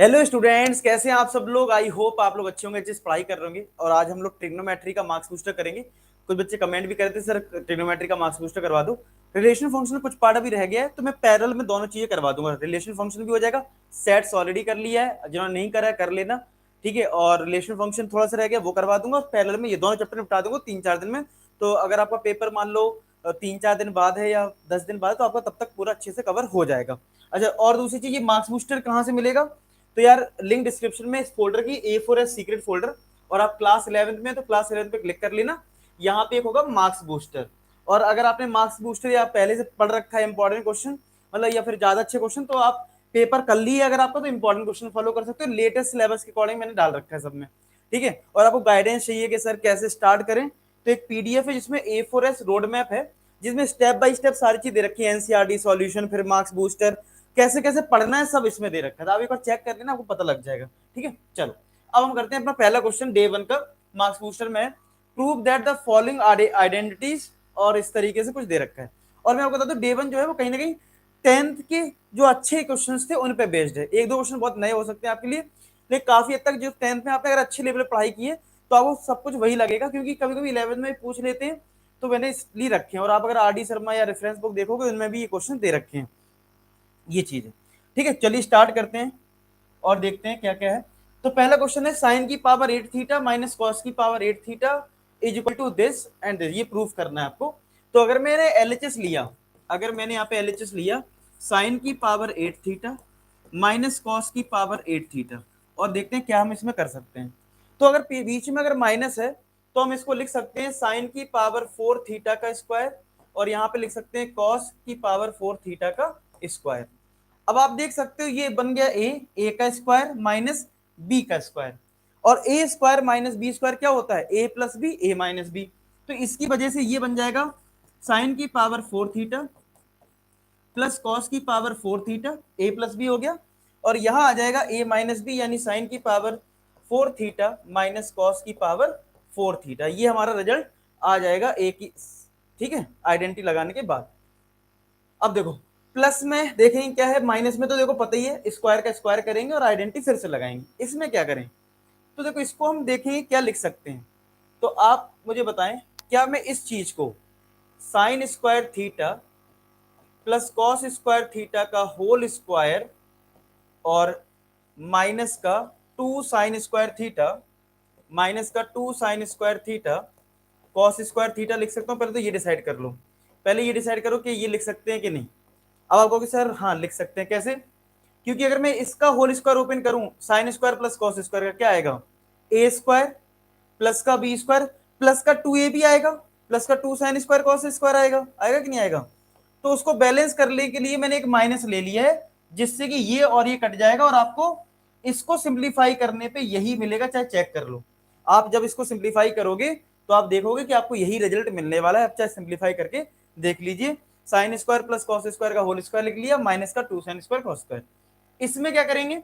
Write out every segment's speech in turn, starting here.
Hello students, कैसे हैं आप सब लोग। आई होप आप लोग अच्छे होंगे, जिस पढ़ाई कर रहे होंगे। और आज हम लोग ट्रिग्नोमेट्री का मार्क्स बूस्टर करेंगे। कुछ बच्चे कमेंट भी करते सर ट्रिग्नोमेट्री का मार्क्स बूस्टर करवा दो। रिलेशन फंक्शन में कुछ पार्ट अभी रह गया है, तो मैं पैरेलल में दोनों चीजें करवा दूंगा। रिलेशन फंक्शन भी हो जाएगा, सेट्स ऑलरेडी कर लिया है, जिन्होंने नहीं करा है कर लेना, ठीक है। और रिलेशन फंक्शन थोड़ा सा रह गया, वो करवा दूंगा। पैरेलल में ये दोनों चैप्टर निपटा दूंगा 3-4 दिन में। तो अगर आपका पेपर मान लो 3-4 दिन बाद है या 10 दिन बाद, तो आपका तब तक पूरा अच्छे से कवर हो जाएगा। अच्छा, और दूसरी चीज, ये मार्क्स बूस्टर कहाँ से मिलेगा? तो यार लिंक डिस्क्रिप्शन में इस फोल्डर की A4 सीक्रेट फोल्डर, और आप क्लास 11th में तो क्लास 11th पे क्लिक कर लेना। यहाँ पे एक होगा मार्क्स बूस्टर। और अगर आपने मार्क्स बूस्टर या पहले से पढ़ रखा है इंपॉर्टेंट क्वेश्चन, मतलब या फिर ज्यादा अच्छे क्वेश्चन, तो आप पेपर कर लिए अगर आपका, तो इंपॉर्टेंट क्वेश्चन फॉलो कर सकते हो। लेटेस्ट सिलेबस के अकॉर्डिंग मैंने डाल रखा है सब में, ठीक है। और आपको गाइडेंस चाहिए कि सर कैसे स्टार्ट करें, तो एक पीडीएफ है जिसमें A4 रोड मैप है, जिसमें स्टेप बाय स्टेप सारी चीज दे रखी है। एनसीईआरटी सॉल्यूशन, फिर मार्क्स बूस्टर, कैसे कैसे पढ़ना है, सब इसमें दे रखा है। आप एक बार चेक कर लेना, आपको पता लग जाएगा, ठीक है। चलो अब हम करते हैं अपना पहला क्वेश्चन डे 1 का मार्क्स बूस्टर में। Prove that the following identities, और इस तरीके से कुछ दे रखा है। और मैं आपको बता दूं, डे 1 जो है वो कहीं ना कहीं 10th के जो अच्छे क्वेश्चन थे उन पे बेस्ड है। एक दो क्वेश्चन बहुत नए हो सकते हैं आपके लिए, लेकिन काफी हद तक जो 10th में आपने अगर अच्छे लेवल पर पढ़ाई की है, तो आपको सब कुछ वही लगेगा। क्योंकि कभी कभी 11th में पूछ लेते हैं, तो मैंने इसलिए रखे हैं। और आप अगर RD शर्मा या रेफरेंस बुक देखोगे, उनमें भी ये क्वेश्चन दे रखे हैं। ये चीज है, ठीक है। चलिए स्टार्ट करते हैं और देखते हैं क्या क्या है। तो पहला क्वेश्चन है, साइन की पावर 8 थीटा माइनस कॉस की power 8 theta is equal to this and this. ये प्रूफ करना है आपको। तो अगर मैंने एलएचएस लिया, अगर मैंने यहाँ पे एलएचएस लिया, साइन की पावर 8 थीटा माइनस कॉस की पावर 8 थीटा, और देखते हैं क्या हम इसमें कर सकते हैं। तो अगर बीच में अगर माइनस है, तो हम इसको लिख सकते हैं साइन की पावर 4 थीटा का स्क्वायर, और यहाँ पे लिख सकते हैं कॉस की पावर 4 थीटा का स्क्वायर। अब आप देख सकते हो ये बन गया ए का स्क्वायर माइनस बी का स्क्वायर। और ए स्क्वायर माइनस बी स्क्वायर क्या होता है? A plus B, A minus B. तो इसकी वजह से ये बन जाएगा साइन की पावर 4 थीटा प्लस कॉस की पावर 4 थीटा, ए प्लस बी हो गया। और यहां आ जाएगा ए माइनस बी, यानी साइन की पावर 4 थीटा माइनस कॉस की पावर 4 थीटा। ये हमारा रिजल्ट आ जाएगा ए की, ठीक है, आइडेंटिटी लगाने के बाद। अब देखो प्लस में देखेंगे क्या है, माइनस में तो देखो पता ही है, स्क्वायर का स्क्वायर करेंगे और आइडेंटिटी फिर से लगाएंगे। इसमें क्या करें? तो देखो इसको हम देखेंगे क्या लिख सकते हैं। तो आप मुझे बताएं, क्या मैं इस चीज को sign square theta plus cos square theta का होल स्क्वायर और माइनस का 2 साइन स्क्वायर थीटा, माइनस का 2 sine square theta cos square theta लिख सकता हूं? पहले तो ये डिसाइड कर लो, पहले ये डिसाइड करो कि ये लिख सकते हैं कि नहीं। अब आप कहोगे सर हाँ लिख सकते हैं, कैसे? क्योंकि अगर मैं इसका होल स्क्वायर ओपन करूं, sign square plus cos square का क्या आएगा? ए स्क्वायर प्लस का बी स्क्वायर प्लस का 2a भी आएगा, प्लस का 2 साइन स्क्वायर कॉस स्क्वायर आएगा, आएगा कि नहीं आएगा? तो उसको बैलेंस करने के लिए मैंने एक माइनस ले लिया है, जिससे कि ये और ये कट जाएगा, और आपको इसको सिंप्लीफाई करने पे यही मिलेगा, चाहे चेक कर लो। आप जब इसको सिंप्लीफाई करोगे, तो आप देखोगे कि आपको यही रिजल्ट मिलने वाला है। आप चाहे सिंप्लीफाई करके देख लीजिए। Sign square plus cos square का होल स्क्वायर लिख लिया, माइनस का 2 साइन स्क्वायर कॉस स्क्वायर। इसमें क्या करेंगे?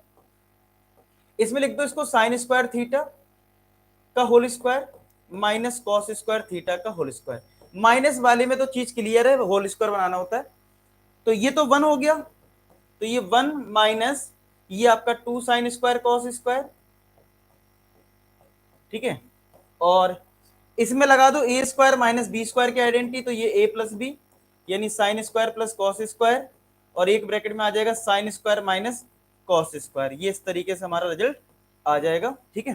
इसमें लिख दो इसको साइन स्क्वायर थीटा का whole square minus cos square theta का होल स्क्वायर। माइनस वाले में तो चीज क्लियर है, होल स्क्वायर बनाना होता है। तो ये तो 1 हो गया, तो ये 1 माइनस ये आपका 2 साइन स्क्वायर कॉस स्क्वायर, ठीक है। और इसमें लगा दो ए स्क्वायर माइनस बी स्क्वायर की आइडेंटिटी, तो ये ए प्लस बी, यानी sine square plus cos square, और एक ब्रैकेट में आ जाएगा sine square minus cos square. ये इस तरीके से हमारा रिजल्ट आ जाएगा, ठीक है।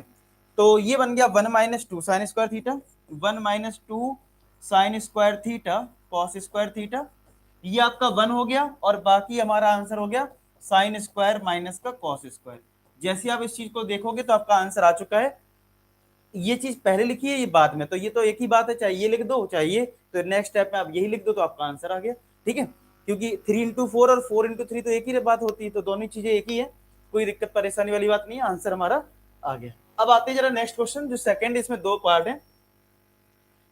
तो ये बन गया 1 minus 2 sine square theta, 1 minus 2 sine square theta cos square theta. ये आपका 1 हो गया, और बाकी हमारा आंसर हो गया साइन स्क्वायर माइनस का कॉस स्क्वायर। जैसे आप इस चीज को देखोगे तो आपका आंसर आ चुका है। ये चीज पहले लिखी है, ये बाद में, तो ये तो एक ही बात है, चाहे ये लिख दो चाहे ये, तो नेक्स्ट स्टेप में आप यही लिख दो तो आपका आंसर आ गया, ठीक है। क्योंकि 3 into 4 और 4 into 3 तो एक ही बात होती है, तो दोनों चीजें एक ही है, कोई दिक्कत परेशानी वाली बात नहीं है, आंसर हमारा आ गया। अब आते हैं जरा नेक्स्ट क्वेश्चन, जो सेकंड, इसमें 2 पार्ट है।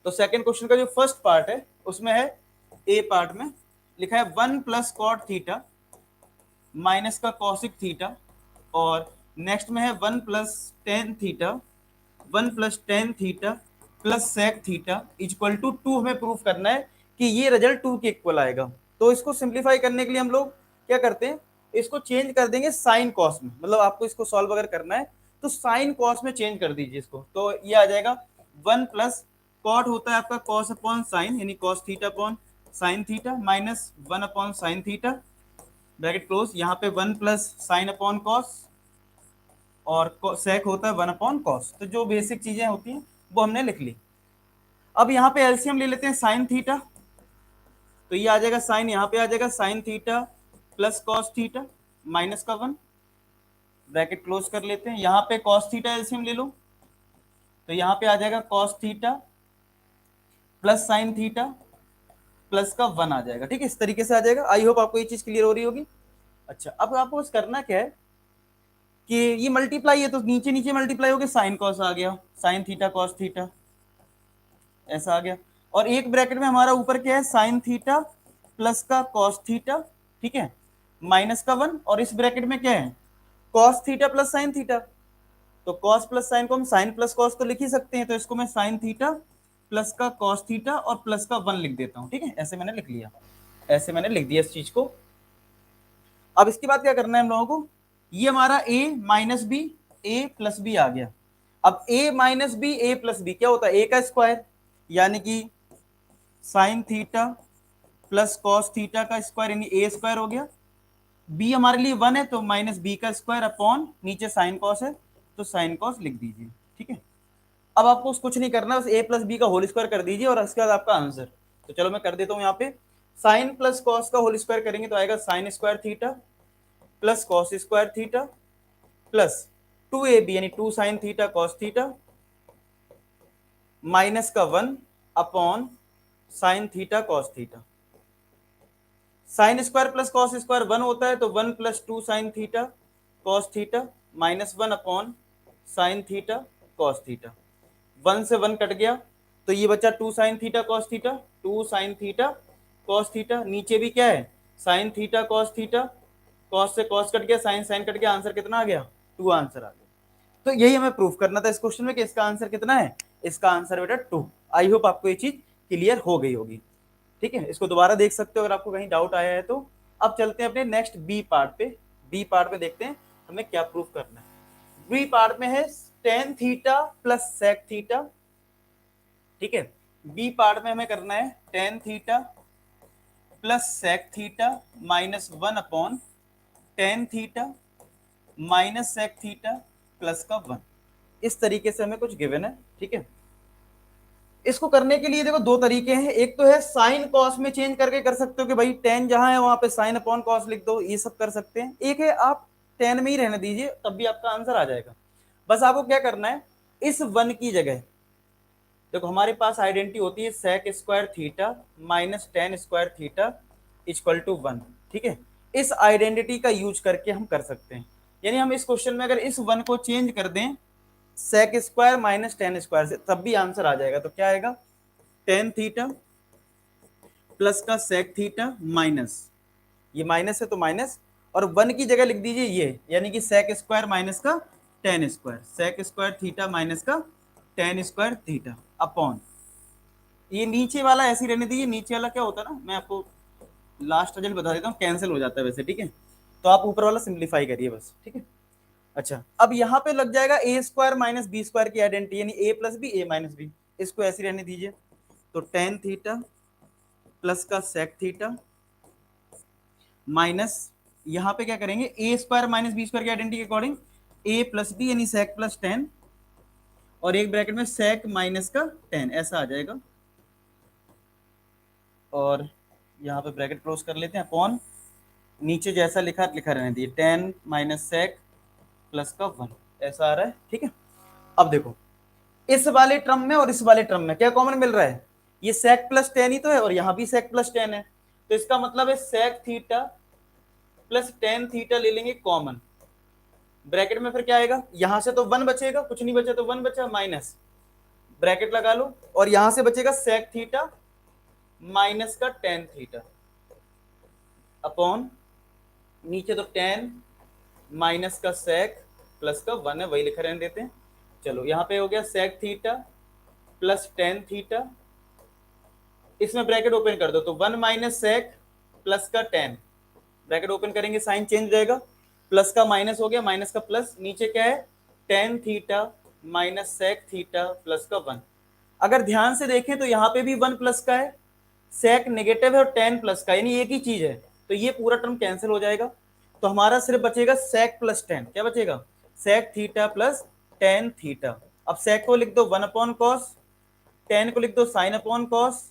तो सेकंड क्वेश्चन का जो फर्स्ट पार्ट है, उसमें है ए पार्ट में लिखा है 1 प्लस कॉट थीटा माइनस का कॉसिक थीटा, और नेक्स्ट में है 1 plus tan theta 1 plus tan theta plus sec theta equal to 2। हमें प्रूफ करना है कि ये रिजल्ट 2 के इक्वल आएगा। तो इसको सिंप्लीफाई करने के लिए हम लोग क्या करते हैं, इसको चेंज कर देंगे साइन कॉस में, मतलब आपको इसको सॉल्व अगर करना है तो साइन कॉस में चेंज कर दीजिए इसको, तो ये आ जाएगा 1 प्लस कॉट होता है आपका कॉस अपॉन साइन, यानी cos theta upon sine theta, minus 1 upon sine theta, bracket close, यहाँ पे 1 प्लस साइन अपॉन कॉस और सेक होता है 1 अपॉन कॉस। तो जो बेसिक चीजें होती हैं वो हमने लिख ली। अब यहाँ पे एलसीएम ले लेते हैं साइन थीटा, तो ये आ जाएगा साइन, यहाँ पे आ जाएगा sine theta plus cos theta minus का 1, ब्रैकेट क्लोज कर लेते हैं। यहाँ पे कॉस थीटा एलसीएम ले लो, तो यहाँ पे आ जाएगा cos theta plus sine theta plus का 1 आ जाएगा। ठीक है, इस तरीके से आ जाएगा। आई होप आपको ये चीज क्लियर हो रही होगी। अच्छा, अब आपको बस करना क्या है कि ये मल्टीप्लाई है तो नीचे नीचे मल्टीप्लाई हो गया, साइन कॉस आ गया, साइन थीटा कॉस थीटा ऐसा आ गया, और एक ब्रैकेट में हमारा ऊपर क्या है, साइन थीटा प्लस का कॉस थीटा, ठीक है, माइनस का 1, और इस ब्रैकेट में क्या है, cos theta plus sine theta. तो कॉस प्लस साइन को हम साइन प्लस कॉस तो लिख ही सकते हैं, तो इसको मैं साइन थीटा प्लस का कॉस थीटा और प्लस का 1 लिख देता हूं। ठीक है, ऐसे मैंने लिख लिया, ऐसे मैंने लिख दिया इस चीज को। अब इसके बाद क्या करना है हम लोगों को, ये हमारा a minus B, A plus B आ गया। अब a minus B, A plus B क्या होता है, a का स्क्वायर, यानी कि sine theta plus cos theta का स्क्वायर, यानी ए स्क्वायर हो गया। b हमारे लिए 1 है तो माइनस बी का स्क्वायर अपॉन नीचे साइन कॉस है तो साइन कॉस लिख दीजिए। ठीक है, अब आपको कुछ नहीं करना, बस a प्लस बी का होल स्क्वायर कर दीजिए और इसके बाद आपका आंसर। तो चलो मैं कर देता हूं, यहाँ पे साइन प्लस कॉस का होल स्क्वायर करेंगे तो आएगा sign square theta plus cos square theta plus 2ab यानी 2 sign theta cos theta minus का 1 upon sine theta cos theta. Sign square plus cos square 1 होता है, तो 1 plus 2 sign theta cos theta minus 1 upon sine theta cos theta. 1 से 1 cut गया तो ये बचा 2 sign theta cos theta, 2 sign theta cos theta, नीचे भी क्या है, sign theta cos theta, cos से कॉस कट गया, साइन साइन कट गया, आंसर कितना आ गया, 2 आंसर आ गया। तो यही हमें प्रूफ करना था इस क्वेश्चन में कि इसका आंसर कितना है, इसका आंसर बेटा 2। आई होप आपको ये चीज क्लियर हो गई होगी। ठीक है, इसको दोबारा देख सकते हो अगर आपको कहीं डाउट आया है तो। अब चलते हैं अपने नेक्स्ट बी पार्ट पे। बी पार्ट में देखते हैं हमें क्या प्रूफ करना है। बी पार्ट में है tan theta plus sec theta. ठीक है, बी पार्ट में हमें करना है tan theta plus sec theta minus 1 upon tan theta minus sec theta plus का 1। इस तरीके से हमें कुछ गिवन है। ठीक है, इसको करने के लिए देखो दो तरीके हैं, एक तो है साइन कॉस में चेंज करके कर सकते हो कि भाई टेन जहां है वहां पे साइन अपॉन कॉस लिख दो, ये सब कर सकते हैं। एक है आप टेन में ही रहने दीजिए तब भी आपका आंसर आ जाएगा। बस आपको क्या करना है, इस 1 की जगह देखो हमारे पास आइडेंटिटी होती है sec square theta minus tan square theta equal to 1। ठीक है, इस आइडेंटिटी का यूज करके हम कर सकते हैं, यानी हम इस क्वेश्चन में अगर इस 1 को चेंज कर दें sec square minus tan square से तब भी आंसर आ जाएगा। तो क्या आएगा, टेन थीटा प्लस का सेक थीटा माइनस, ये माइनस है तो माइनस, और 1 की जगह लिख दीजिए ये, यानी कि सेक स्क्वायर माइनस का tan square, sec square theta minus का टेन स्क्वायर थीटा अपॉन, ये नीचे वाला ऐसे ही रहने दीजिए। नीचे वाला क्या होता है ना, मैं आपको लास्ट रिजल्ट बता देता हूँ, कैंसिल हो जाता है वैसे। ठीक है, तो आप ऊपर वाला सिंप्लीफाई करिए बस। ठीक है, अच्छा अब यहाँ पे लग जाएगा ए स्क्वायर माइनस बी स्क्वायर की आइडेंटिटी, यानी ए प्लस बी ए माइनस बी, इसको ऐसे रहने दीजिए। तो टेन थीटा प्लस का सेक थीटा माइनस, यहाँ पे क्या करेंगे, ए स्क्वायर माइनस बी स्क्वायर की आइडेंटिटी के अकॉर्डिंग ए प्लस बी यानी सेक प्लस टेन, और एक ब्रैकेट में सेक माइनस का टेन, ऐसा आ जाएगा। और यहाँ पे ब्रैकेट क्लोज कर लेते हैं अपॉन नीचे जैसा लिखा लिखा रहने दिए, टेन माइनस सेक प्लस का 1, ऐसा आ रहा है। ठीक है, अब देखो इस वाले टर्म में और इस वाले टर्म में क्या कॉमन मिल रहा है, ये सेक प्लस टेन ही तो है और यहाँ भी सेक प्लस टेन है, तो इसका मतलब है sec theta plus tan theta ले लेंगे कॉमन। ब्रैकेट में फिर क्या आएगा, यहां से तो 1 बचेगा, कुछ नहीं बचा तो 1 बचा, माइनस ब्रैकेट लगा लो, और यहां से बचेगा सेक थीटा माइनस का टेन थीटा अपॉन नीचे तो टेन माइनस का सेक प्लस का 1 है, वही लिखा रहने देते हैं। चलो यहाँ पे हो गया sec theta plus tan theta, इसमें ब्रैकेट ओपन कर दो तो 1 माइनस सेक प्लस का टेन, ब्रैकेट ओपन करेंगे साइन चेंज हो जाएगा, प्लस का माइनस हो गया, माइनस का प्लस, नीचे क्या है tan theta minus sec theta plus का 1। अगर ध्यान से देखें तो यहाँ पे भी 1 प्लस का है, सेक नेगेटिव है और टेन प्लस का, यानी एक ही चीज है, तो ये पूरा टर्म कैंसिल हो जाएगा। तो हमारा सिर्फ बचेगा सेक प्लस टेन, क्या बचेगा sec theta plus tan theta. अब सेक को लिख दो 1 अपॉन कॉस, टेन को लिख दो साइन अपॉन कॉस,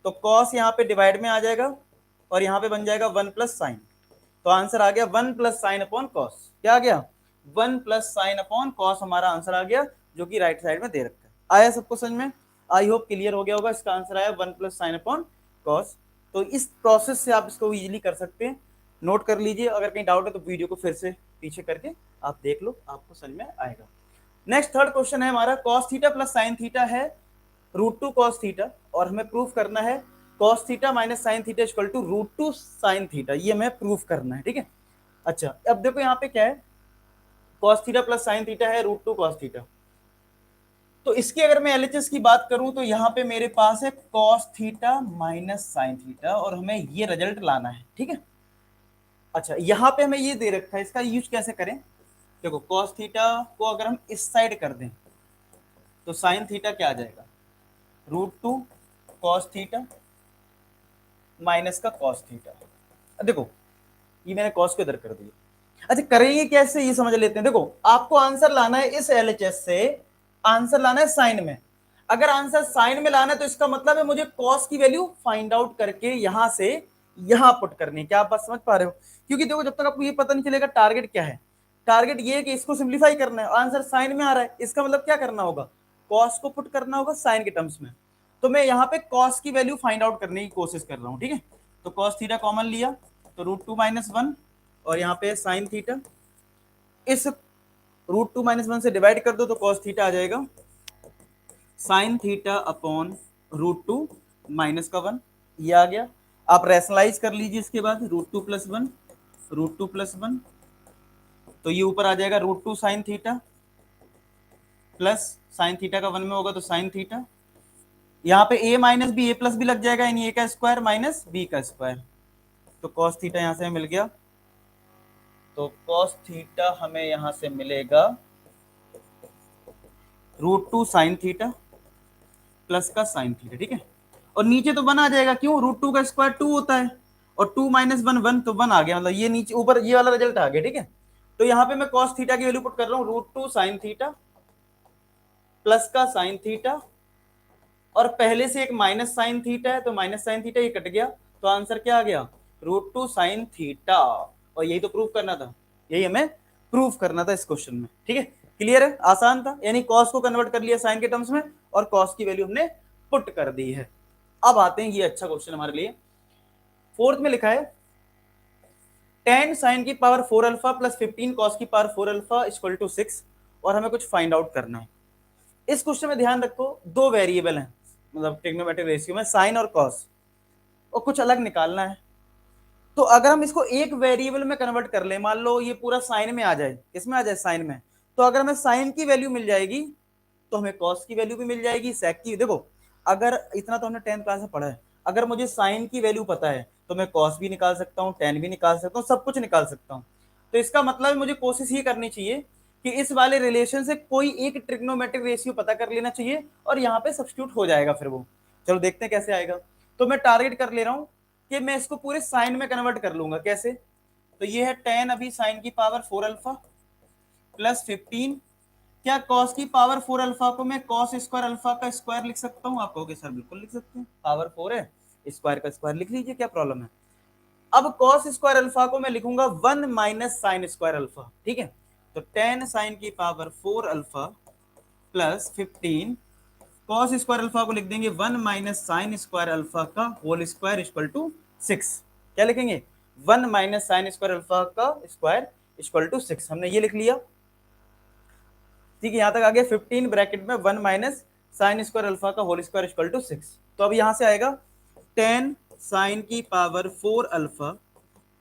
तो कॉस यहाँ पे डिवाइड में आ जाएगा और यहाँ पे बन जाएगा 1 प्लस साइन। तो आंसर आ गया 1 प्लस साइन अपॉन कॉस, क्या आ गया 1 प्लस साइन अपॉन कॉस, हमारा आंसर आ गया, जो कि राइट साइड में दे रखा है। आया सबको समझ में? आई होप क्लियर हो गया होगा। इसका आंसर आया 1 प्लस साइन अपॉन कॉस। तो इस प्रोसेस से आप इसको इजीली कर सकते हैं, नोट कर लीजिए। अगर कहीं डाउट है तो वीडियो को फिर से पीछे करके आप देख लो, आपको समझ में आएगा। नेक्स्ट थर्ड क्वेश्चन है हमारा, cos theta plus sine theta है रूट टू कॉस थीटा, और हमें प्रूफ करना है cos theta minus sine theta equal to root two sine theta, ये हमें प्रूफ करना है, ठीक है। अच्छा, अब देखो यहाँ पे क्या है, cos theta plus sine theta है रूट टू कॉस थीटा। तो इसकी अगर मैं एलएचएस की बात करूं तो यहाँ पे मेरे पास है cos theta minus sine theta, और हमें ये रिजल्ट लाना है, ठीक है। अच्छा, यहाँ पे हमें ये दे रखा है, इसका यूज कैसे करें। देखो कॉस थीटा को अगर हम इस साइड कर दें तो साइन थीटा क्या आ जाएगा, root two cos theta minus का कॉस थीटा। देखो ये मैंने कॉस को इधर कर दिया। अच्छा, करेंगे कैसे ये समझ लेते हैं। देखो आपको आंसर लाना है इस एलएचएस से, आंसर लाना है साइन में। अगर आंसर साइन में लाना है तो इसका मतलब है मुझे कॉस की वैल्यू फाइंड आउट करके यहां से यहां पुट करनी है। क्या आप बात समझ पा रहे हो? क्योंकि देखो जब तक आपको ये पता नहीं चलेगा टारगेट क्या है, टारगेट ये है कि इसको सिंप्लीफाई करना है, आंसर साइन में आ रहा है, इसका मतलब क्या करना होगा, कॉस को पुट करना होगा साइन के टर्म्स में। तो मैं यहाँ पे कॉस की वैल्यू फाइंड आउट करने की कोशिश कर रहा हूँ, ठीक है। तो कॉस थीटा कॉमन लिया तो रूट टू माइनस वन, और यहाँ पे साइन थीटा, इस रूट टू माइनस वन से डिवाइड कर दो तो कॉस थीटा आ जाएगा sine theta upon root two minus का 1, ये आ गया। आप रैशनलाइज कर लीजिए इसके बाद, root two plus one, root two plus one, तो ये ऊपर आ जाएगा root two sine theta plus sine theta का 1 में होगा तो साइन थीटा, यहाँ पे a minus B, A plus B लग जाएगा, यानी a का स्क्वायर माइनस b का स्क्वायर, तो कॉस थीटा यहाँ से मिल गया। तो कॉस थीटा हमें यहां से मिलेगा root two sine theta plus का साइन थीटा, ठीक है। और नीचे तो 1 आ जाएगा, क्यों, रूट टू का स्क्वायर 2 होता है, और 2 माइनस वन 1, तो 1 आ गया, मतलब ये नीचे ऊपर ये वाला रिजल्ट आ गया, ठीक है। तो यहाँ पे मैं कॉस थीटा की वैल्यू पुट कर रहा हूँ root two sine theta plus का साइन थीटा, और पहले से एक माइनस साइन थीटा है तो माइनस साइन थीटा ये कट गया, तो आंसर क्या आ गया रूट टू साइन थीटा। और यही तो प्रूफ करना था, यही हमें प्रूफ करना था इस क्वेश्चन में, ठीक है। क्लियर है, आसान था, यानी कॉस को कन्वर्ट कर लिया साइन के टर्म्स में और कॉस की वैल्यू हमने पुट कर दी है। अब आते हैं, ये अच्छा क्वेश्चन हमारे लिए, फोर्थ में लिखा है टेन साइन की पावर 4 अल्फा प्लस 15 कॉस की पावर 4 अल्फा इक्वल टू 6, और हमें कुछ फाइंड आउट करना है। इस क्वेश्चन में ध्यान रखो दो वेरिएबल हैं, मतलब ट्रिग्नोमेट्रिक रेशियो में साइन और कॉस, और कुछ अलग निकालना है। तो अगर हम इसको एक वेरिएबल में कन्वर्ट कर ले, मान लो ये पूरा साइन में आ जाए, किसमें आ जाए, साइन में, तो अगर हमें साइन की वैल्यू मिल जाएगी तो हमें कॉस की वैल्यू भी मिल जाएगी, सेक की। देखो अगर इतना तो हमने 10th क्लास में पढ़ा है, अगर मुझे साइन की वैल्यू पता है तो मैं कॉस भी निकाल सकता हूँ, टेन भी निकाल सकता हूँ, सब कुछ निकाल सकता हूँ। तो इसका मतलब मुझे कोशिश ये करनी चाहिए कि इस वाले रिलेशन से कोई एक ट्रिग्नोमेट्रिक रेशियो पता कर लेना चाहिए और यहाँ पे सब्स्टिट्यूट हो जाएगा फिर वो। चलो देखते हैं कैसे आएगा। तो मैं टारगेट कर ले रहा हूँ कि मैं इसको पूरे साइन में कन्वर्ट कर लूंगा। कैसे, तो ये है 10 अभी साइन की पावर 4 अल्फा प्लस 15, क्या कॉस की पावर 4 अल्फा को मैं कॉस स्क्वायर अल्फा का स्क्वायर लिख सकता हूँ। आप कहोगे सर बिल्कुल लिख सकते हैं, पावर 4 है, स्क्वायर का स्क्वायर लिख लीजिए, क्या प्रॉब्लम है। अब कॉस स्क्वायर अल्फा को मैं लिखूंगा 1 माइनस साइन स्क्वायर अल्फा, ठीक है। तो 10 साइन की power 4 alpha plus 15 cos square alpha को लिख देंगे 1 माइनस साइन स्क्वायर अल्फा का होल स्क्वायर इक्वल टू 6। क्या लिखेंगे, 1 माइनस साइन स्क्वायर अल्फा का स्क्वायर इक्वल टू 6, हमने ये लिख लिया, ठीक है। यहां तक आ गया 15 ब्रैकेट में 1 माइनस साइन स्क्वायर अल्फा का होल स्क्वायर इक्वल टू 6। तो अब यहां से आएगा 10 साइन की पावर 4 अल्फा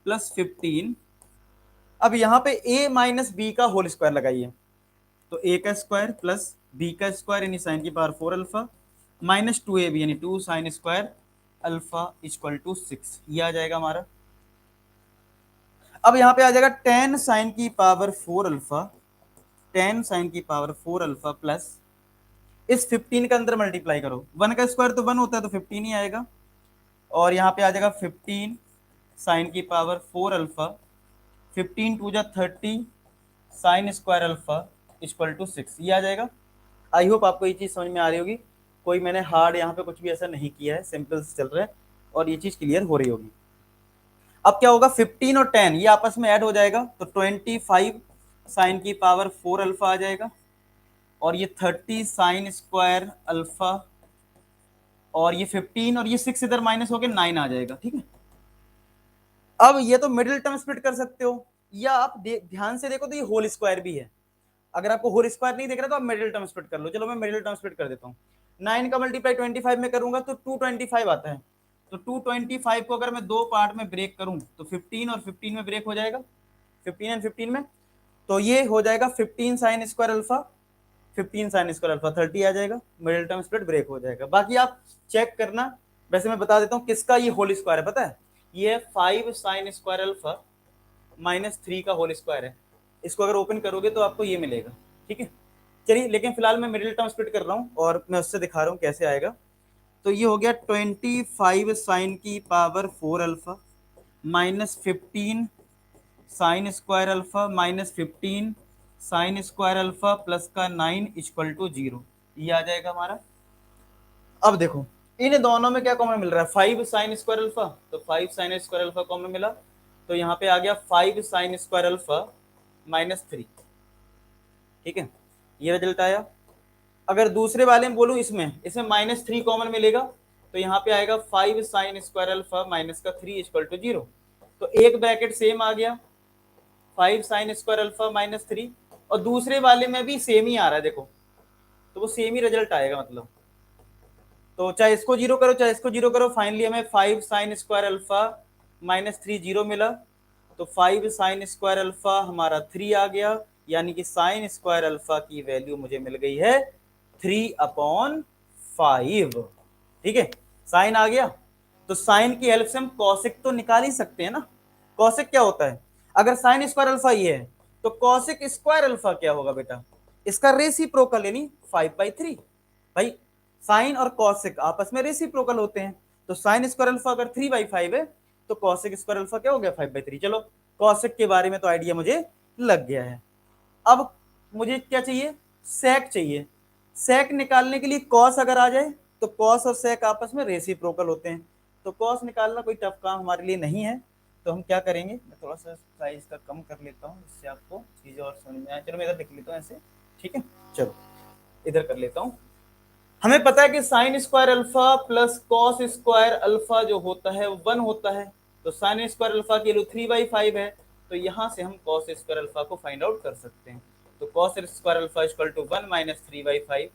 प्लस 15, अब यहाँ पे a माइनस बी का होल स्क्वायर लगाइए, तो a का स्क्वायर प्लस b का स्क्वायर यानी साइन की पावर 4 अल्फा माइनस 2ab यानी 2 sine square alpha equal to 6, ये आ जाएगा हमारा। अब यहाँ पे आ जाएगा 10 साइन की पावर 4 अल्फा, 10 साइन की पावर 4 अल्फा प्लस इस 15 का अंदर मल्टीप्लाई करो, 1 का स्क्वायर तो 1 होता है तो 15 ही आएगा, और यहाँ पे आ जाएगा 15 साइन की पावर 4 अल्फा, 15 टू जा 30 sine square alpha equal to 6, ये आ जाएगा। आई होप आपको ये चीज़ समझ में आ रही होगी, कोई मैंने हार्ड यहाँ पे कुछ भी ऐसा नहीं किया है, सिंपल से चल रहा है और ये चीज़ क्लियर हो रही होगी। अब क्या होगा, 15 और 10 ये आपस में ऐड हो जाएगा तो 25 साइन की पावर 4 अल्फा आ जाएगा, और ये 30 साइन स्क्वायर अल्फा, और ये 15 और ये 6 इधर माइनस होकर 9 आ जाएगा। ठीक है, अब ये तो मिडिल टर्म स्प्लिट कर सकते हो, या आप ध्यान से देखो तो ये होल स्क्वायर भी है। अगर आपको होल स्क्वायर नहीं देख रहा तो आप मिडिल टर्म स्प्लिट कर लो। चलो मैं मिडिल टर्म स्प्लिट कर देता हूँ। 9 का मल्टीप्लाई 25 में करूंगा तो 225 आता है, तो 225 को अगर मैं दो पार्ट में ब्रेक करूं तो 15 और 15 में ब्रेक हो जाएगा, 15 एंड 15 में, तो ये हो जाएगा 15 sign square alpha, 15 sign square alpha 30 आ जाएगा, मिडिल टर्म स्प्लिट ब्रेक हो जाएगा। बाकी आप चेक करना। वैसे मैं बता देता हूँ किसका ये होल स्क्वायर है, पता है, ये 5 साइन स्क्वायर अल्फा माइनस 3 का होल स्क्वायर है। इसको अगर ओपन करोगे तो आपको ये मिलेगा। ठीक है, चलिए, लेकिन फिलहाल मैं मिडिल टर्म स्प्लिट कर रहा हूँ और मैं उससे दिखा रहा हूँ कैसे आएगा। तो ये हो गया 25 साइन की power 4 alpha minus 15 sign square alpha minus 15 sign square alpha plus का 9 इक्वल टू 0, ये आ जाएगा हमारा। अब देखो इन दोनों में क्या कॉमन मिल रहा है, 5 साइन स्क्वायर अल्फा, तो 5 साइन स्क्वायर अल्फा कॉमन मिला, तो यहाँ पे आ गया 5 साइन स्क्वायर अल्फा माइनस 3। ठीक है, ये रिजल्ट आया। अगर दूसरे वाले में बोलूं, इसमें इसमें माइनस 3 कॉमन मिलेगा, तो यहाँ पे आएगा 5 साइन स्क्वायर अल्फा माइनस का 3 इक्वल टू 0, तो एक ब्रैकेट सेम आ गया 5 साइन स्क्वायर अल्फा माइनस 3, और दूसरे वाले में भी सेम ही आ रहा है देखो, तो वो सेम ही रिजल्ट आएगा मतलब। तो चाहे इसको जीरो करो चाहे इसको जीरो करो, फाइनली हमें 5 sign square alpha minus 3 zero मिला, तो 5 साइन स्क्वायर अल्फा हमारा 3 आ गया, यानी कि साइन स्क्वायर अल्फा की वैल्यू मुझे मिल गई है 3/5। ठीक है, साइन आ गया, तो साइन की हेल्प से हम कॉसिक तो निकाल ही सकते हैं ना। कॉसिक क्या होता है, अगर साइन स्क्वायर अल्फा ये है तो कॉसिक स्क्वायर अल्फा क्या होगा बेटा, इसका रेसिप्रोकल यानी 5/3। भाई साइन और कॉसिक आपस में रेसिप्रोकल होते हैं, तो साइन स्क्वायर अल्फा अगर 3/5 है तो कॉसिक स्क्वायर अल्फा क्या हो गया 5/3। चलो कॉसिक के बारे में तो आइडिया मुझे लग गया है। अब मुझे क्या चाहिए, सेक चाहिए। सेक निकालने के लिए कॉस अगर आ जाए तो कॉस और सेक आपस में रेसिप्रोकल होते हैं, तो कॉस निकालना कोई टफ काम हमारे लिए नहीं है। तो हम क्या करेंगे, मैं थोड़ा सा साइज का कम कर लेता हूँ जिससे आपको चीज़ें और समझ में आए। चलो मैं इधर लिख लेता हूँ ऐसे, ठीक है, चलो इधर कर लेता हूँ। हमें पता है कि sine square alpha plus cos square alpha जो होता है वो 1 होता है, तो साइन स्क्वायर अल्फा की वैल्यू 3/5 है, तो यहाँ से हम कॉस स्क्वायर अल्फा को फाइंड आउट कर सकते हैं। तो cos square alpha equal to 1 minus 3/5,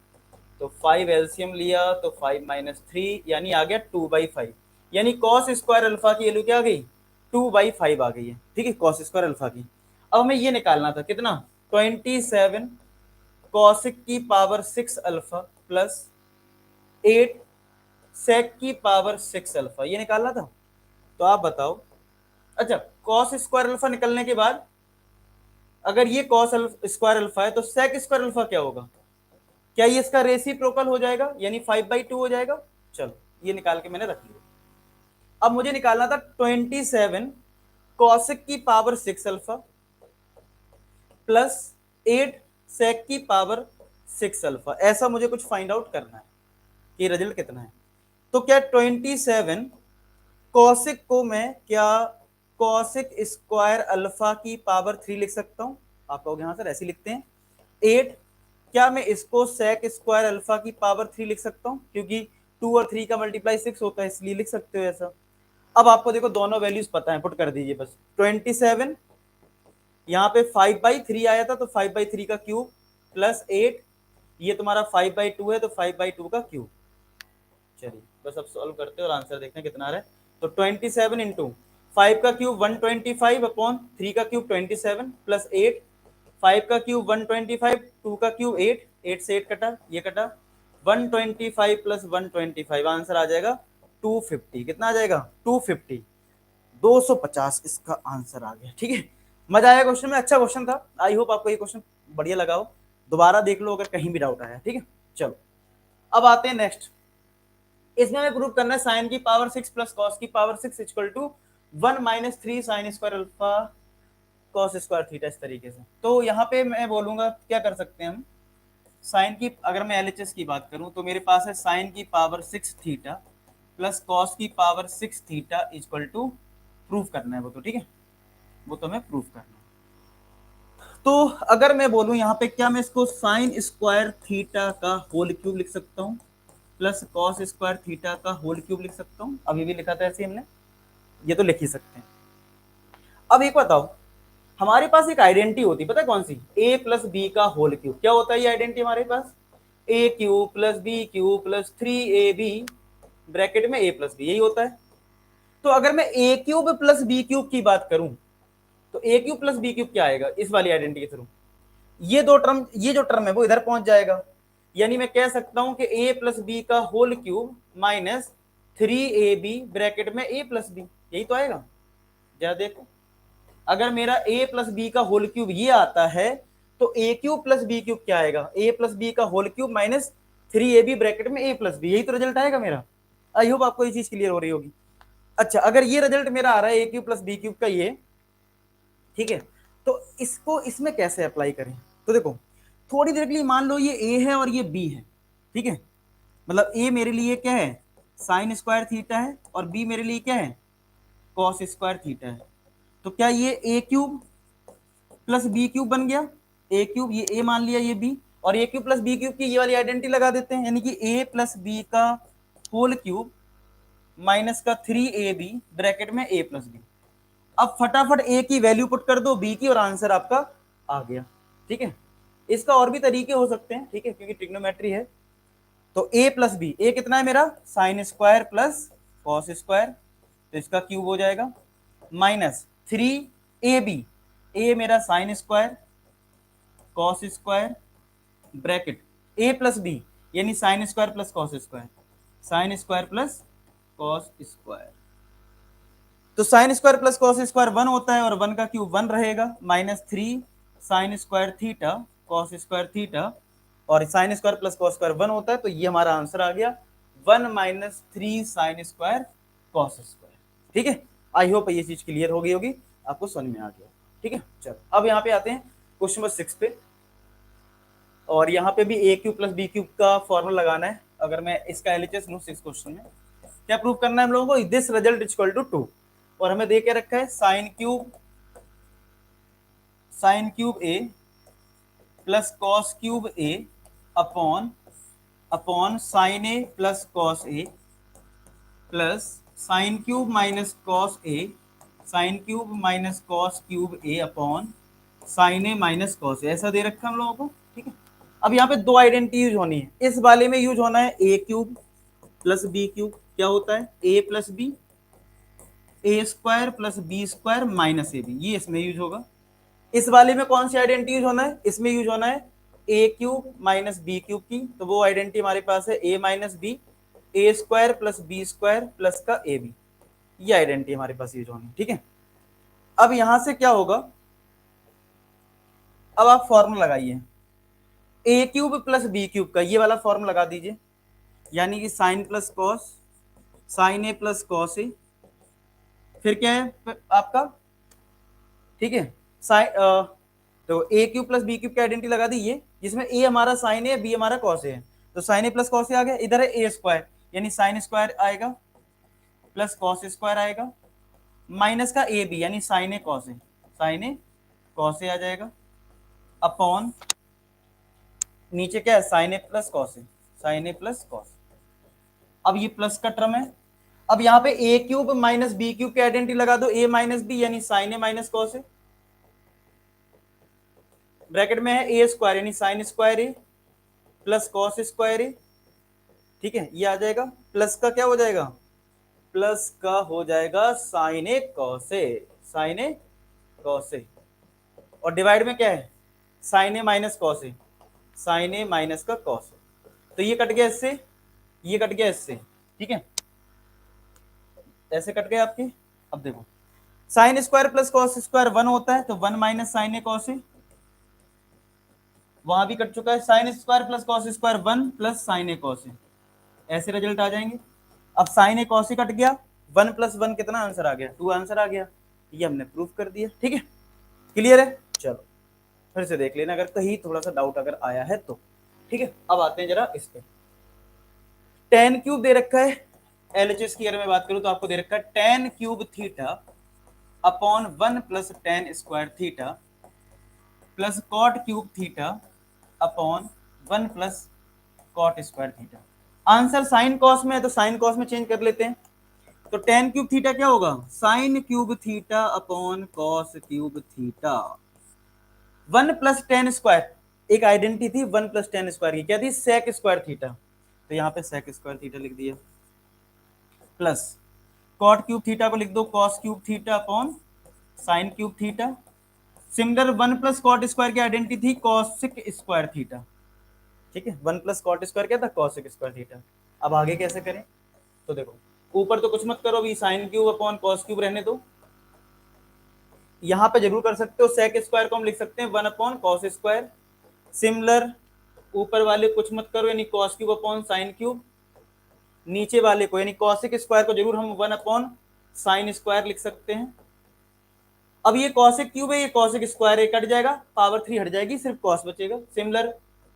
तो 5 एलसीएम लिया तो 5 माइनस 3 यानी आ गया 2/5, यानी कॉस स्क्वायर अल्फा की वैल्यू क्या आ गई 2/5 आ गई है। ठीक है, कॉस स्क्वायर अल्फा की। अब हमें ये निकालना था कितना, 27 कॉसिक की पावर 6 अल्फा प्लस 8 सेक की पावर 6 अल्फा, ये निकालना था। तो आप बताओ, अच्छा कॉस स्क्वायर अल्फा निकलने के बाद अगर ये कॉस स्क्वायर अल्फा है तो सेक स्क्वायर अल्फा क्या होगा, क्या ये इसका रेसिप्रोकल हो जाएगा यानी 5/2 हो जाएगा। चलो ये निकाल के मैंने रख लिया। अब मुझे निकालना था 27 कॉसिक की पावर 6 अल्फा प्लस 8 सेक की पावर 6 अल्फा, ऐसा मुझे कुछ फाइंड आउट करना है कि रिजल्ट कितना है। तो क्या 27 कॉसिक को मैं क्या कॉसिक स्क्वायर अल्फा की पावर 3 लिख सकता हूं, आप कहोगे हाँ सर ऐसे लिखते हैं। 8 क्या मैं इसको सेक स्क्वायर अल्फा की पावर 3 लिख सकता हूं, क्योंकि 2 और 3 का मल्टीप्लाई 6 होता है इसलिए लिख सकते हो ऐसा। अब आपको देखो दोनों वैल्यूज पता है, पुट कर दीजिए बस। 27 यहाँ पे 5/3 आया था तो 5/3 का क्यूब प्लस 8, ये तुम्हारा 5/2 है तो 5/2 का क्यूब। चलिए बस अब सॉल्व करते हैं और आंसर देखते हैं कितना आ रहा है। तो 27 इंटू 5 का क्यूब 125 अपॉन 3 का क्यूब 27 प्लस 8, 5 का क्यूब 125, 2 का क्यूब 8, 8 से 8 कटा, ये कटा, 125 प्लस 125 आंसर आ जाएगा 250। कितना आ जाएगा 250। 250 इसका आंसर आ गया। ठीक है, मजा आया क्वेश्चन में, अच्छा क्वेश्चन था। आई होप आपको ये क्वेश्चन बढ़िया लगा हो, दोबारा देख लो अगर कहीं भी डाउट आया। ठीक है, चलो अब आते हैं नेक्स्ट। इसमें हमें प्रूव करना है साइन की पावर 6 प्लस कॉस की power 6 equal to 1 minus 3 sine square alpha cos square theta, इस तरीके से। तो यहाँ पे मैं बोलूंगा क्या कर सकते हैं हम, साइन की, अगर मैं एलएचएस की बात करूं तो मेरे पास है साइन की पावर 6 थीटा प्लस कॉस की power 6 theta equal to, proof करना है वो तो, ठीक है, वो तो हमें प्रूफ करना है। तो अगर मैं बोलूं यहाँ पे, क्या मैं इसको साइन स्क्वायर थीटा का होल क्यूब लिख सकता हूँ प्लस कॉस स्क्वायर थीटा का होल क्यूब लिख सकता हूँ, अभी भी लिखा था ऐसे हमने, ये तो लिख ही सकते हैं। अब एक बताओ, हमारे पास एक आइडेंटिटी होती है, पता है कौन सी, ए प्लस बी का होल क्यूब। क्या होता है ये आइडेंटिटी हमारे पास, A cube plus B cube plus 3ab bracket में ए प्लस बी, यही होता है। तो अगर मैं ए क्यूब प्लस बी क्यूब की बात करूं तो A cube plus B cube क्या आएगा, इस वाली आइडेंटिटी के थ्रू ये दो टर्म, ये जो टर्म है वो इधर पहुंच जाएगा। यानी मैं कह सकता हूं कि ए प्लस बी का whole cube minus 3ab bracket में ए प्लस बी, यही तो आएगा। जरा देखो, अगर मेरा a प्लस बी का होल क्यूब ये आता है तो A cube plus B cube क्या आएगा, a प्लस बी का whole cube minus 3ab bracket में a प्लस बी, यही तो रिजल्ट आएगा मेरा। आई होप आपको ये चीज क्लियर हो रही होगी। अच्छा, अगर ये रिजल्ट मेरा आ रहा है a cube plus B cube का ये, ठीक है, तो इसको इसमें कैसे अप्लाई करें। तो देखो, थोड़ी देर के लिए मान लो ये a है और ये b है, ठीक है, मतलब a मेरे लिए क्या है, साइन स्क्वायर थीटा है, और b मेरे लिए क्या है, कॉस स्क्वायर थीटा है। तो क्या ये ए क्यूब प्लस बी क्यूब बन गया, ए क्यूब ये ए मान लिया, ये बी, और ए क्यूब प्लस बी क्यूब की ये वाली आइडेंटिटी लगा देते हैं, यानी कि ए प्लस बी का होल क्यूब माइनस का 3ab ब्रैकेट में ए प्लस बी। अब फटाफट ए की वैल्यू पुट कर दो बी की और आंसर आपका आ गया। ठीक है, इसका और भी तरीके हो सकते हैं, ठीक है, क्योंकि ट्रिग्नोमेट्री है। तो ए प्लस बी, ए कितना है मेरा, sine square plus cos square, तो इसका क्यूब हो जाएगा, माइनस 3ab, ए मेरा sine square cos square bracket A plus B, यानी sine square plus cos square, sine square plus cos square. तो sine square plus cos square 1 होता है और 1 का क्यूब 1 रहेगा, minus 3 sine square theta cos square theta, और sine square plus cos square 1 होता है, तो ये हमारा आंसर आ गया 1 minus 3 sine square cos square. ठीक है, आई होप ये चीज क्लियर हो गई होगी, आपको समझ में आ गया। ठीक है, चलो अब यहाँ पे आते हैं क्वेश्चन नंबर 6 पे, और यहाँ पे भी ए क्यूब प्लस बी क्यूब का फॉर्मूला लगाना है। अगर मैं इसका एलएचएस लूं 6 क्वेश्चन में, क्या प्रूव करना है हम लोगों को, दिस रिजल्ट इक्वल टू 2, और हमें दे के रखा है sine cube A plus cos cube A upon upon sine A plus cos A plus sine cube minus cos A, sine cube minus cos cube A upon sine A minus cos A, ऐसा दे रखा है हम लोगों को। ठीक है, अब यहाँ पे दो आइडेंटिटी यूज होनी है, इस वाले में यूज होना है A cube plus B cube, क्या होता है A plus B, A square plus B square minus A B, ये इसमें यूज होगा। इस वाले में कौन सी आइडेंटिटी यूज होना है, इसमें यूज होना है A cube minus B cube की, तो वो आइडेंटिटी हमारे पास है A minus B, A square plus B square plus का ए बी, ये आइडेंटिटी हमारे पास यूज होनी। ठीक है, अब यहां से क्या होगा, अब आप फॉर्मूला लगाइए ए क्यूब प्लस बी क्यूब का, ये वाला फॉर्मूला लगा दीजिए, यानी कि sign plus cos, sign A plus cos ए, फिर क्या है आपका, ठीक है, साइन, तो A cube plus B cube की आइडेंटिटी लगा दी ये, जिसमें ए हमारा साइन है, बी हमारा कॉस है, तो साइन ए प्लस कॉस ए आ गया, इधर है ए स्क्वायर, यानी साइन स्क्वायर आएगा प्लस कॉस स्क्वायर आएगा, माइनस का ए बी, यानी sign A cos A, sign A cos ए आ जाएगा, अपॉन नीचे क्या है sign A plus cos A, sign A plus cos. अब ये प्लस का टर्म है, अब यहाँ पे ए क्यूब माइनस बी क्यूब की आइडेंटिटी लगा दो, ए माइनस बी यानी sign A minus cos A, bracket में है ए स्क्वायर यानी साइन स्क्वायर ए प्लस कॉस स्क्वायर ए। ठीक है, ये आ जाएगा, प्लस का क्या हो जाएगा, प्लस का हो जाएगा sign A cos A, sign A cos ए, और डिवाइड में क्या है sign A minus cos A, sign A minus का कॉस ए, तो ये कट गया इससे, ये कट गया इससे। ठीक है, ऐसे कट गए आपके। अब देखो sine square plus cos square 1 होता है, तो 1 minus sine A cos A, वहां भी कट चुका है। Sine square plus cos square 1 plus sine A cos A, ऐसे रिजल्ट आ जाएंगे। अब sine A cos A cut गया, 1 प्लस 1 कितना आंसर आ गया, 2 आंसर आ गया। ये हमने प्रूफ कर दिया, ठीक है, क्लियर है। चलो फिर से देख लेना अगर कहीं थोड़ा सा डाउट अगर आया है तो, ठीक है। अब आते हैं जरा इस पे, टेन क्यूब दे रखा है, एलएचएस की अगर मैं बात करूं तो आपको दे रखा है tan cube theta upon 1 plus tan square theta plus cot cube theta upon 1 plus cot square theta. Answer sine cos में है तो साइन कॉस में चेंज कर लेते हैं। तो टेन क्यूब थीटा क्या होगा, sign cube theta upon cos cube theta. 1 plus tan square, एक आइडेंटिटी थी 1 प्लस टेन स्क्वायर की, क्या थी, सेक स्क्वायर थीटा, तो यहाँ पे सेक स्क्वायर थीटा लिख दिया, प्लस कॉट क्यूब थीटा को लिख दो cos cube theta upon sine cube theta. Similar 1 plus cot square की आइडेंटिटी थी कॉसिक स्क्वायर थीटा, ठीक है, 1 प्लस कॉट स्क्वायर क्या था, कॉसिक स्क्वायर थीटा। अब आगे कैसे करें, तो देखो ऊपर तो कुछ मत करो, अभी sine cube upon cos cube रहने दो। यहां पे जरूर कर सकते हो, सेक स्क्वायर को हम लिख सकते हैं 1 अपॉन कॉस स्क्वायर। सिमिलर ऊपर वाले कुछ मत करो, यानी cos cube upon sine cube. नीचे वाले को यानी कॉसिक स्क्वायर को जरूर हम 1 अपॉन साइन स्क्वायर लिख सकते हैं। अब ये कॉसिक क्यूब है, ये कॉसिक स्क्वायर एक कट जाएगा, पावर 3 हट जाएगी, सिर्फ कॉस बचेगा। सिमिलर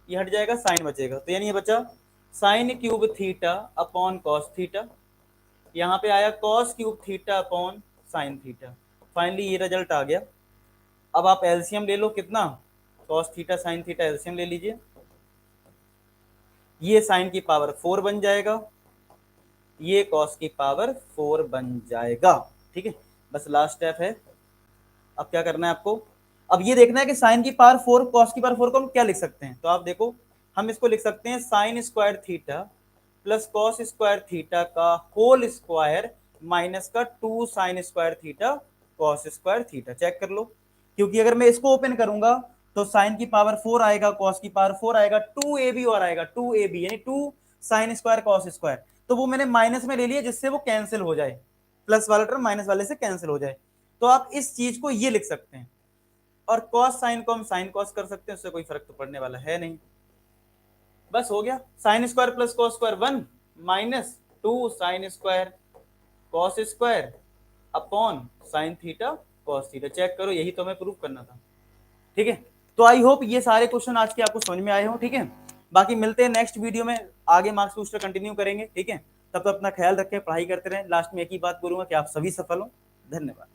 ये हट जाएगा, साइन बचेगा, तो यानी ये बचा sign cube theta upon cos theta. यहाँ पे आया cos cube theta upon sine theta. Finally ये रिजल्ट आ गया। अब आप एलसीएम ले लो, कितना, cos theta sine theta LCM ले लीजिए, ये साइन की पावर 4 बन जाएगा, ये कॉस की पावर 4 बन जाएगा, ठीक है। बस लास्ट स्टेप है, अब क्या करना है आपको, अब ये देखना है कि साइन की पावर 4 कॉस की पावर 4 को हम क्या लिख सकते हैं। तो आप देखो हम इसको लिख सकते हैं sine square theta plus cos square theta का होल स्क्वायर माइनस का 2 sine square theta cos square theta. Check कर लो, क्योंकि अगर मैं इसको ओपन करूंगा तो साइन की पावर 4 आएगा, कॉस की पावर 4 आएगा, 2ab और आएगा 2ab यानी 2 साइन स्क्वायर कॉस स्क्वायर, तो वो मैंने माइनस में ले लिया जिससे वो कैंसिल हो जाए, प्लस वाला टर्म माइनस वाले से कैंसिल हो जाए। तो आप इस चीज को ये लिख सकते हैं, और कॉस साइन को हम साइन कॉस कर सकते हैं, उससे कोई फर्क तो पड़ने वाला है नहीं। बस हो गया, sine square plus cos square 1 minus 2 sine square cos square upon sine theta cos theta. Check करो, यही तो हमें प्रूफ करना था, ठीक है। तो आई होप ये सारे क्वेश्चन आज के आपको समझ में आए हो, ठीक है। बाकी मिलते हैं नेक्स्ट वीडियो में, आगे मार्क्स बूस्टर कंटिन्यू करेंगे, ठीक है। तब तो अपना ख्याल रखें, पढ़ाई करते रहें। लास्ट में एक ही बात बोलूंगा कि आप सभी सफल हो। धन्यवाद।